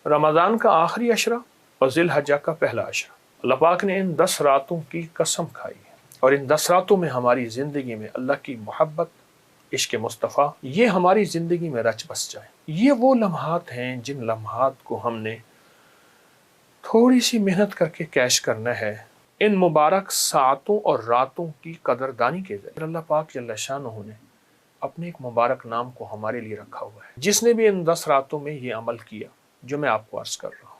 رمضان کا آخری عشرہ اور ذی الحجہ کا پہلا عشرہ، اللہ پاک نے ان 10 راتوں کی قسم کھائی ہے، اور ان 10 راتوں میں ہماری زندگی میں اللہ کی محبت، عشق مصطفیٰ، یہ ہماری زندگی میں رچ بس جائے۔ یہ وہ لمحات ہیں جن لمحات کو ہم نے تھوڑی سی محنت کر کے کیش کرنا ہے۔ ان مبارک ساعتوں اور راتوں کی قدردانی کے ذریعے اللہ پاک جل شانہ نے اپنے ایک مبارک نام کو ہمارے لیے رکھا ہوا ہے۔ جس نے بھی ان 10 راتوں میں یہ عمل کیا جو میں آپ کو عرض کر رہا ہوں،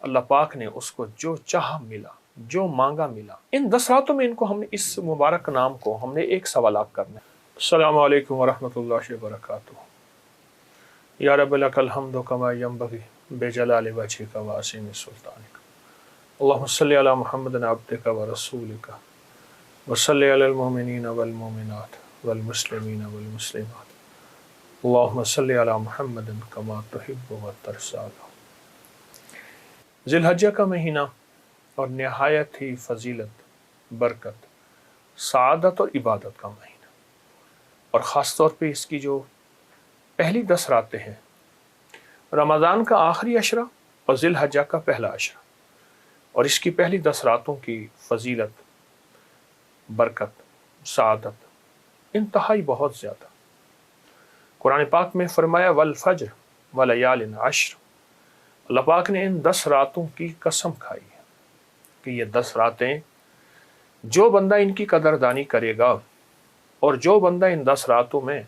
اللہ پاک نے اس کو جو چاہا ملا، جو مانگا ملا۔ ان 10 راتوں میں ان کو ہم نے اس مبارک نام کو ہم نے ایک سوالات کرنا ہے۔ السلام علیکم ورحمۃ اللہ وبرکاتہ۔ یا رب لک الحمد کما ینبغی بجلال وجہک وعظیم سلطانک، اللہم صلی علی محمد عبدک ورسولک وصلی علی المؤمنین والمؤمنات والمسلمین والمسلمات، اللہم صلی علی محمد کما تحب وترضی۔ ذی الحجہ کا مہینہ اور نہایت ہی فضیلت، برکت، سعادت اور عبادت کا مہینہ، اور خاص طور پہ اس کی جو پہلی 10 راتیں ہیں، رمضان کا آخری عشرہ اور ذی الحجہ کا پہلا عشرہ، اور اس کی پہلی 10 راتوں کی فضیلت، برکت، سعادت انتہائی بہت زیادہ۔ قرآن پاک میں فرمایا والفجر ولیال عشر، اللہ پاک نے ان 10 راتوں کی قسم کھائی ہے کہ یہ 10 راتیں جو بندہ ان کی قدردانی کرے گا، اور جو بندہ ان 10 راتوں میں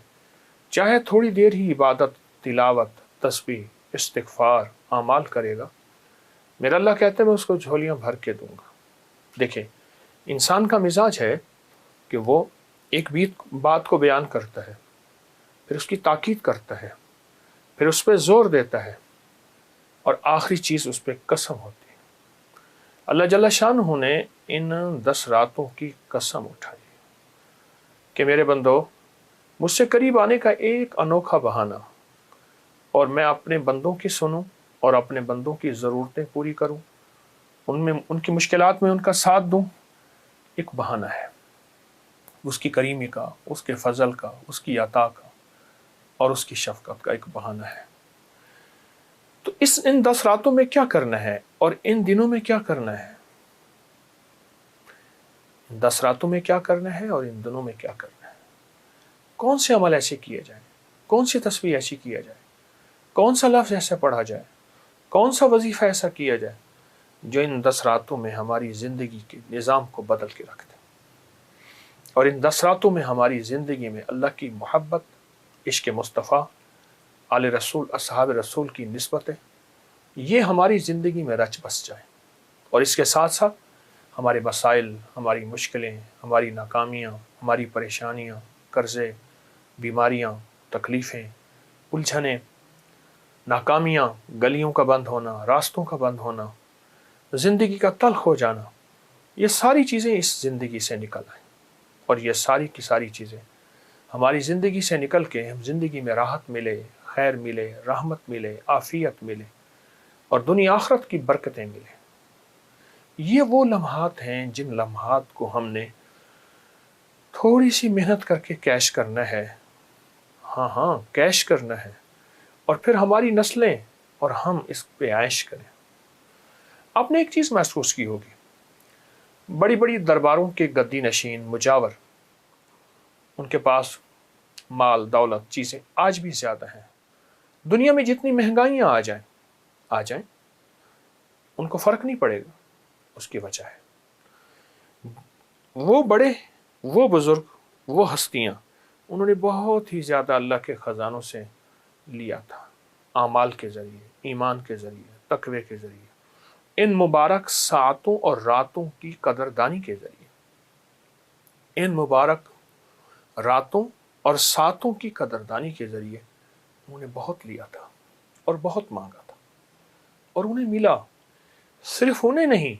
چاہے تھوڑی دیر ہی عبادت، تلاوت، تسبیح، استغفار، اعمال کرے گا، میرا اللہ کہتے ہیں میں اس کو جھولیاں بھر کے دوں گا۔ دیکھیں، انسان کا مزاج ہے کہ وہ ایک بات کو بیان کرتا ہے، پھر اس کی تاکید کرتا ہے، پھر اس پہ زور دیتا ہے، اور آخری چیز اس پہ قسم ہوتی ہے۔ اللہ جل شانہ نے ان 10 راتوں کی قسم اٹھائی کہ میرے بندو، مجھ سے قریب آنے کا ایک انوکھا بہانہ، اور میں اپنے بندوں کی سنوں اور اپنے بندوں کی ضرورتیں پوری کروں، ان کی مشکلات میں ان کا ساتھ دوں، ایک بہانہ ہے، اس کی کریمی کا، اس کے فضل کا، اس کی عطا کا اور اس کی شفقت کا ایک بہانہ ہے۔ تو ان 10 راتوں میں کیا کرنا ہے اور ان دنوں میں کیا کرنا ہے؟ ان 10 راتوں میں کیا کرنا ہے اور ان دنوں میں کیا کرنا ہے؟ کون سے عمل ایسے کیے جائیں، کون سی تسبیح ایسی کیا جائے، کون سا لفظ ایسا پڑھا جائے، کون سا وظیفہ ایسا کیا جائے جو ان 10 راتوں میں ہماری زندگی کے نظام کو بدل کے رکھ دے، اور ان 10 راتوں میں ہماری زندگی میں اللہ کی محبت، عشق مصطفیٰ، آل رسول، اصحاب رسول کی نسبتیں یہ ہماری زندگی میں رچ بس جائیں، اور اس کے ساتھ ساتھ ہمارے مسائل، ہماری مشکلیں، ہماری ناکامیاں، ہماری پریشانیاں، قرضے، بیماریاں، تکلیفیں، الجھنیں، ناکامیاں، گلیوں کا بند ہونا، راستوں کا بند ہونا، زندگی کا تلخ ہو جانا، یہ ساری چیزیں اس زندگی سے نکل آئیں، اور یہ ساری کی ساری چیزیں ہماری زندگی سے نکل کے ہم زندگی میں راحت ملے، خیر ملے، رحمت ملے، عافیت ملے، اور دنیا آخرت کی برکتیں ملیں۔ یہ وہ لمحات ہیں جن لمحات کو ہم نے تھوڑی سی محنت کر کے کیش کرنا ہے، ہاں کیش کرنا ہے، اور پھر ہماری نسلیں اور ہم اس پہ عائش کریں۔ آپ نے ایک چیز محسوس کی ہوگی، بڑی بڑی درباروں کے گدی نشین، مجاور، ان کے پاس مال، دولت، چیزیں آج بھی زیادہ ہیں۔ دنیا میں جتنی مہنگائیاں آ جائیں ان کو فرق نہیں پڑے گا۔ اس کی وجہ ہے وہ بڑے، وہ بزرگ، وہ ہستیاں، انہوں نے بہت ہی زیادہ اللہ کے خزانوں سے لیا تھا، اعمال کے ذریعے، ایمان کے ذریعے، تقوی کے ذریعے، ان مبارک ساعتوں اور راتوں کی قدردانی کے ذریعے، ان مبارک راتوں اور ساعتوں کی قدردانی کے ذریعے انہوں نے بہت لیا تھا اور بہت مانگا تھا، اور انہیں ملا۔ صرف انہیں نہیں،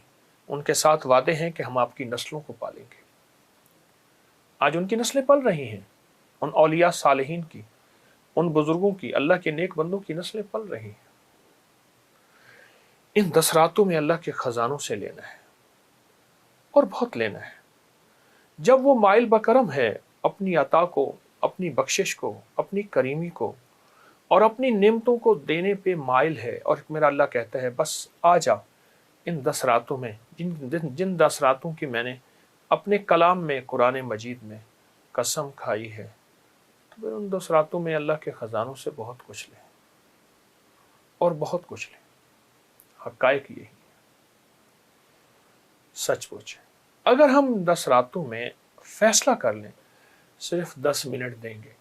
ان کے ساتھ وعدے ہیں کہ ہم آپ کی نسلوں کو پالیں گے۔ آج ان کی نسلیں پل رہی ہیں، ان اولیاء صالحین کی، ان بزرگوں کی، اللہ کے نیک بندوں کی نسلیں پل رہی ہیں۔ ان 10 راتوں میں اللہ کے خزانوں سے لینا ہے، اور بہت لینا ہے۔ جب وہ مائل بکرم ہے اپنی عطا کو، اپنی بخشش کو، اپنی کریمی کو اور اپنی نعمتوں کو دینے پہ مائل ہے، اور میرا اللہ کہتا ہے بس آ جا ان 10 راتوں میں، جن 10 راتوں کی میں نے اپنے کلام میں قرآن مجید میں قسم کھائی ہے، تو پھر ان 10 راتوں میں اللہ کے خزانوں سے بہت کچھ لیں اور بہت کچھ لیں۔ حقائق یہی سچ پوچھیں، اگر ہم 10 راتوں میں فیصلہ کر لیں صرف 10 منٹ دیں گے،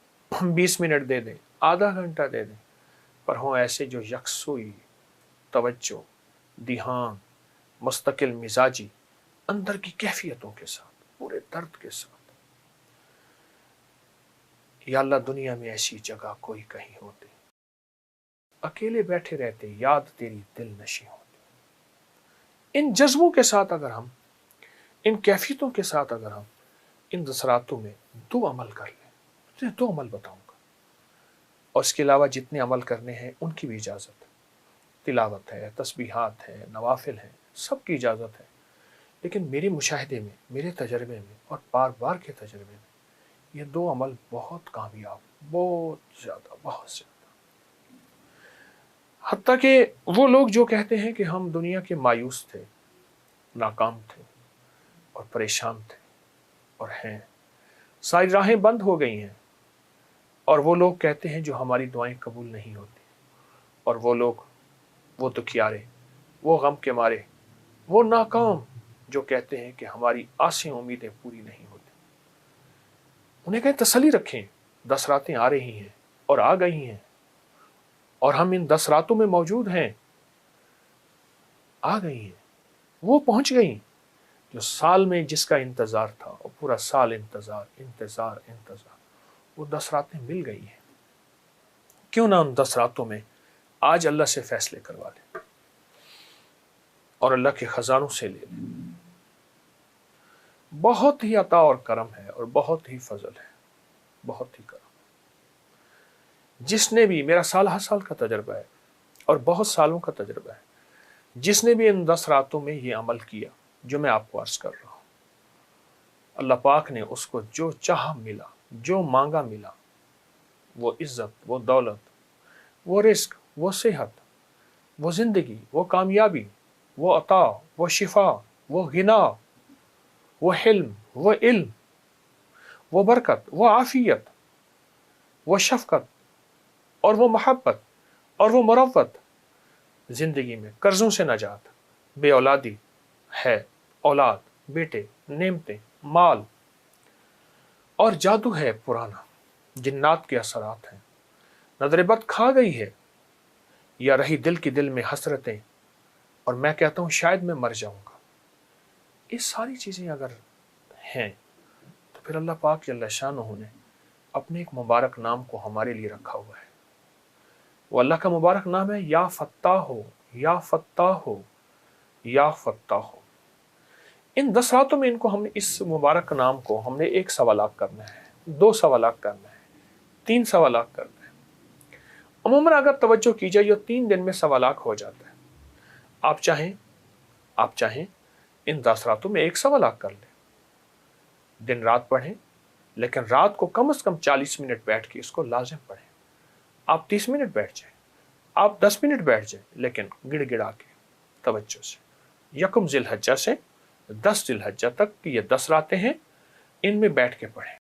20 منٹ دے دیں، آدھا گھنٹہ دے دیں، پر ہوں ایسے جو یکسوئی، توجہ، دھیان، مستقل مزاجی، اندر کی کیفیتوں کے ساتھ، پورے درد کے ساتھ، یا اللہ دنیا میں ایسی جگہ کوئی کہیں ہوتی، اکیلے بیٹھے رہتے، یاد تیری دل نشیں ہوتی۔ ان جذبوں کے ساتھ اگر ہم، ان کیفیتوں کے ساتھ اگر ہم ان 10 راتوں میں 2 عمل کر لیں، 2 عمل بتاؤں گا، اور اس کے علاوہ جتنے عمل کرنے ہیں ان کی بھی اجازت ہے، تلاوت ہے، تسبیحات ہے، نوافل ہیں، سب کی اجازت ہے، لیکن میرے مشاہدے میں، میرے تجربے میں اور بار بار کے تجربے میں یہ 2 عمل بہت کامیاب، بہت زیادہ، بہت زیادہ، حتیٰ کہ وہ لوگ جو کہتے ہیں کہ ہم دنیا کے مایوس تھے، ناکام تھے اور پریشان تھے اور ہیں، ساری راہیں بند ہو گئی ہیں، اور وہ لوگ کہتے ہیں جو ہماری دعائیں قبول نہیں ہوتی، اور وہ لوگ، وہ دکھیارے، وہ غم کے مارے، وہ ناکام جو کہتے ہیں کہ ہماری آسیں امیدیں پوری نہیں ہوتی، انہیں کہیں تسلی رکھیں، 10 راتیں آ رہی ہیں اور آ گئی ہیں، اور ہم ان 10 راتوں میں موجود ہیں، آ گئی ہیں، وہ پہنچ گئیں جو سال میں جس کا انتظار تھا، اور پورا سال انتظار انتظار انتظار، وہ 10 راتیں مل گئی ہیں۔ کیوں نہ ان 10 راتوں میں آج اللہ سے فیصلے کروا لیں اور اللہ کے خزانوں سے لے لیں۔ بہت ہی عطا اور کرم ہے، اور بہت ہی فضل ہے، بہت ہی کرم۔ جس نے بھی، میرا سال ہر سال کا تجربہ ہے اور بہت سالوں کا تجربہ ہے، جس نے بھی ان 10 راتوں میں یہ عمل کیا جو میں آپ کو عرض کر رہا ہوں، اللہ پاک نے اس کو جو چاہا ملا، جو مانگا ملا، وہ عزت، وہ دولت، وہ رزق، وہ صحت، وہ زندگی، وہ کامیابی، وہ عطا، وہ شفا، وہ غنا، وہ حلم، وہ علم، وہ برکت، وہ عافیت، وہ شفقت، اور وہ محبت، اور وہ مروت، زندگی میں قرضوں سے نجات، بے اولادی ہے، اولاد، بیٹے، نعمتیں، مال، اور جادو ہے پرانا، جنات کے اثرات ہیں، نظر بد کھا گئی ہے، یا رہی دل کی دل میں حسرتیں، اور میں کہتا ہوں شاید میں مر جاؤں گا، یہ ساری چیزیں اگر ہیں تو پھر اللہ پاک جل شانہ نے اپنے ایک مبارک نام کو ہمارے لیے رکھا ہوا ہے۔ وہ اللہ کا مبارک نام ہے یا فتاح ہو، یا فتاح ہو، یا فتاح ہو۔ ان 10 راتوں میں ان کو ہم نے، اس مبارک نام کو ہم نے 1 سوالات کرنا ہے، 2 سوالات کرنا ہے، 3 سوالات کرنا ہے۔ عموماً اگر توجہ کی جائے یہ 3 دن میں سوالات ہو جاتا ہے۔ آپ چاہیں ان 10 راتوں میں 1 سوالات کر لیں، دن رات پڑھیں، لیکن رات کو کم از کم 40 منٹ بیٹھ کے اس کو لازم پڑھیں۔ آپ 30 منٹ بیٹھ جائیں، آپ 10 منٹ بیٹھ جائیں، لیکن گڑ گڑا کے توجہ سے 1 ذی الحجہ سے 10 ذی الحجہ تک کی یہ 10 راتیں ہیں، ان میں بیٹھ کے پڑھیں۔